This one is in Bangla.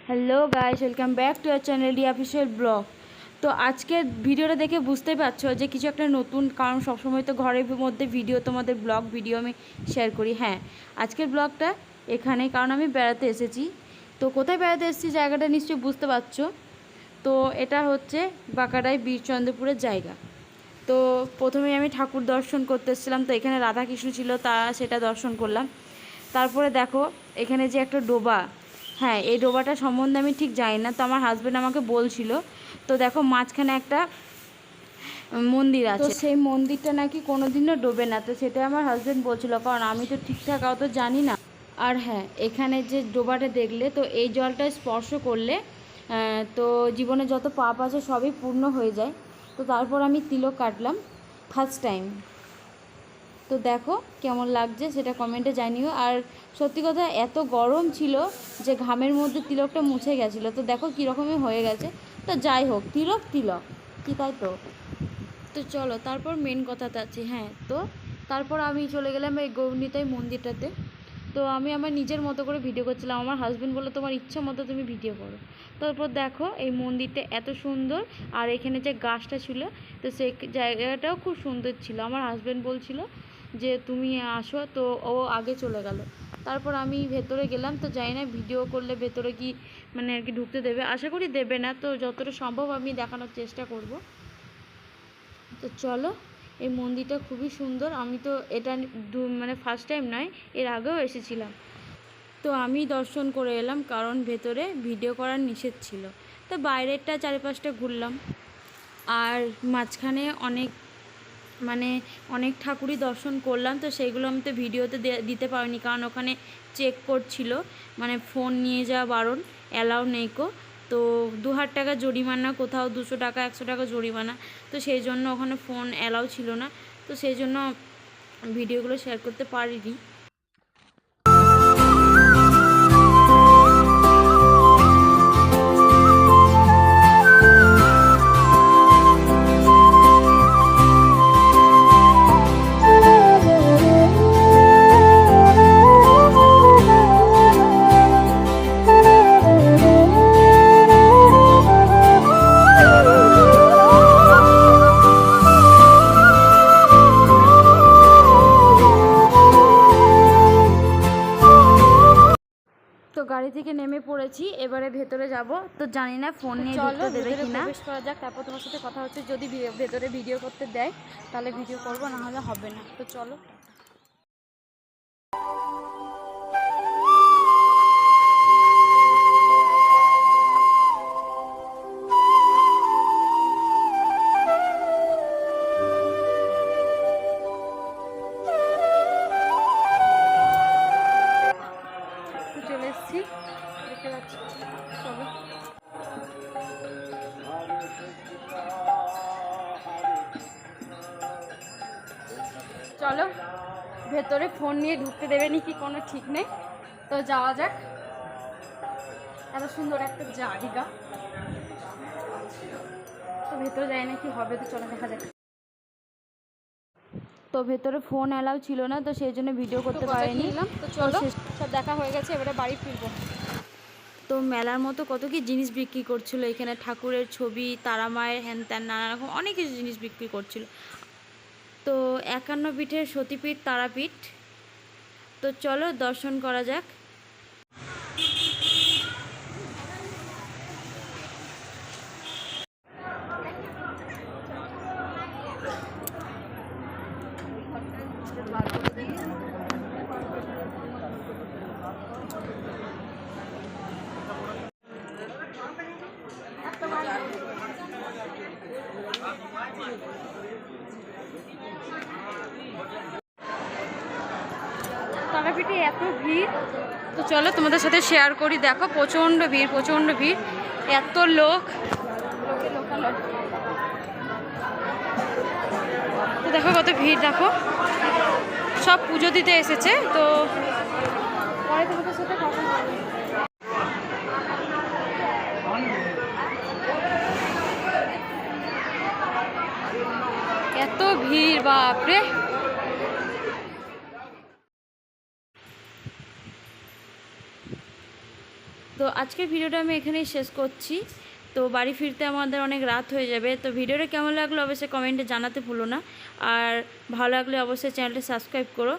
Hello guys, welcome back to our channel D official blog. তো আজকের ভিডিওটা দেখে বুঝতেই পারছো যে কিছু একটা নতুন, কারণ সবসময় তো ঘরের মধ্যে ভিডিও, তোমাদের ব্লগ ভিডিও আমি শেয়ার করি। হ্যাঁ, আজকের ব্লগটা এখানে, কারণ আমি বেড়াতে এসেছি। তো কোথায় বেড়াতে এসেছি জায়গাটা নিশ্চয়ই বুঝতে পারছো। তো এটা হচ্ছে বাঁকাড়াই বীরচন্দ্রপুরের জায়গা। তো প্রথমেই আমি ঠাকুর দর্শন করতে এসেছিলাম। তো এখানে রাধাকৃষ্ণ ছিল, সেটা দর্শন করলাম। তারপরে দেখো এখানে যে একটা ডোবা, হ্যাঁ এই ডোবাটা সম্বন্ধে আমি ঠিক জানি না, তো আমার হাজব্যান্ড আমাকে বলছিল। তো দেখো মাঝখানে একটা মন্দির আছে, তো সেই মন্দিরটা নাকি কোনোদিনও ডোবে না। তো সেটা আমার হাজব্যান্ড বলছিল, কারণ আমি তো ঠিকঠাক অত জানি না। আর হ্যাঁ, এখানে যে ডোবাটা দেখলে, তো এই জলটা স্পর্শ করলে তো জীবনে যত পাপ আছে সবই পূর্ণ হয়ে যায়। তো তারপর আমি তিলক কাটলাম ফার্স্ট টাইম। তো দেখো কেমন লাগছে সেটা কমেন্টে জানিও। আর সত্যি কথা, এত গরম ছিল যে ঘামের মধ্যে তিলকটা মুছে গেছিলো। তো দেখো কীরকমই হয়ে গেছে। তো যাই হোক, তিলক তিলক কী, তাই তো। তো চলো তারপর মেন কথাতে আছি। হ্যাঁ, তো তারপর আমি চলে গেলাম এই গৌরনিতাই মন্দিরটাতে। তো আমি আমার নিজের মতো করে ভিডিও করছিলাম। আমার হাজব্যান্ড বললো তোমার ইচ্ছা মতো তুমি ভিডিও করো। তারপর দেখো এই মন্দিরটা এত সুন্দর, আর এখানে যে গাছটা ছিল, তো সেই জায়গাটাও খুব সুন্দর ছিল। আমার হাজব্যান্ড বলছিল যে তুমি আসো, তো ও আগে চলে গেল। তারপর আমি ভেতরে গেলাম। তো জানি না ভিডিও করলে ভেতরে কি মানে আর কি ঢুকতে দেবে, আশা করি দেবে না। তো যতটা সম্ভব আমি দেখানোর চেষ্টা করব। তো চলো, এই মন্দিরটা খুবই সুন্দর। আমি তো এটা মানে ফার্স্ট টাইম নয়, এর আগেও এসেছিলাম। তো আমি দর্শন করে এলাম, কারণ ভেতরে ভিডিও করার নিষেধ ছিল। তো বাইরেরটা চারিপাশটা ঘুরলাম। আর মাঝখানে অনেক ঠাকুরই দর্শন করলাম। তো সেইগুলো আমি তো ভিডিওতে দিতে পারিনি, কারণ ওখানে চেক করছিল, মানে ফোন নিয়ে যাওয়া বারণ, অ্যালাউ নেই কো। তো 2000 টাকা জরিমানা, কোথাও 200 টাকা 100 টাকা জরিমানা। তো সেই জন্য ওখানে ফোন অ্যালাউ ছিল না। তো সেই জন্য ভিডিওগুলো শেয়ার করতে পারিনি। তো গাড়ি থেকে নেমে পড়েছি, এবারে ভেতরে যাব। তো জানি না ফোন নিয়ে ঢুকতে দেবে কিনা। প্রবেশ করা যাক, তারপর তোমার সাথে কথা হচ্ছে। যদি ভেতরে ভিডিও করতে দেয় তাহলে ভিডিও করব, না হলে হবে না। তো চলো। চলে এসেছি, দেখতে পাচ্ছি। চলো চলো, ভেতরে ফোন নিয়ে ঢুকতে দেবে নাকি কোনো ঠিক নেই। তো যাওয়া যাক। এত সুন্দর একটা জায়গা, তো ভেতরে যাই না কি হবে। তো চলো দেখা যাক। তো ভেতরে ফোন অ্যালাউ ছিল না, তো সেই জন্য ভিডিও করতে পারিনি। তো চলো, সব দেখা হয়ে গেছে, এবারে বাড়ি ফিরবো। তো মেলার মতো কত কি জিনিস বিক্রি করছিল এখানে, ঠাকুরের ছবি, তারা মায়ের হ্যান ত্যান নানা রকম অনেক কিছু জিনিস বিক্রি করছিল। তো 51 পীঠের সতীপীঠ তারাপীঠ। তো চলো দর্শন করা যাক। তারাপীঠে এত ভিড়। তো চলো তোমাদের সাথে শেয়ার করি। দেখো প্রচণ্ড ভিড়, প্রচণ্ড ভিড়, এত লোক। তো দেখো কত ভিড়, দেখো সব পুজো দিতে এসেছে। তো পরে তোমাদের সাথে কথা হবে। এত ভিড়, বাপরে। তো আজকের ভিডিওটা আমি এখানেই শেষ করছি। তো বাড়ি ফিরতে আমাদের অনেক রাত হয়ে যাবে। তো ভিডিওটা কেমন লাগলো অবশ্যই কমেন্টে জানাতে ভুলো না, আর ভালো লাগলে অবশ্যই চ্যানেলটা সাবস্ক্রাইব করো।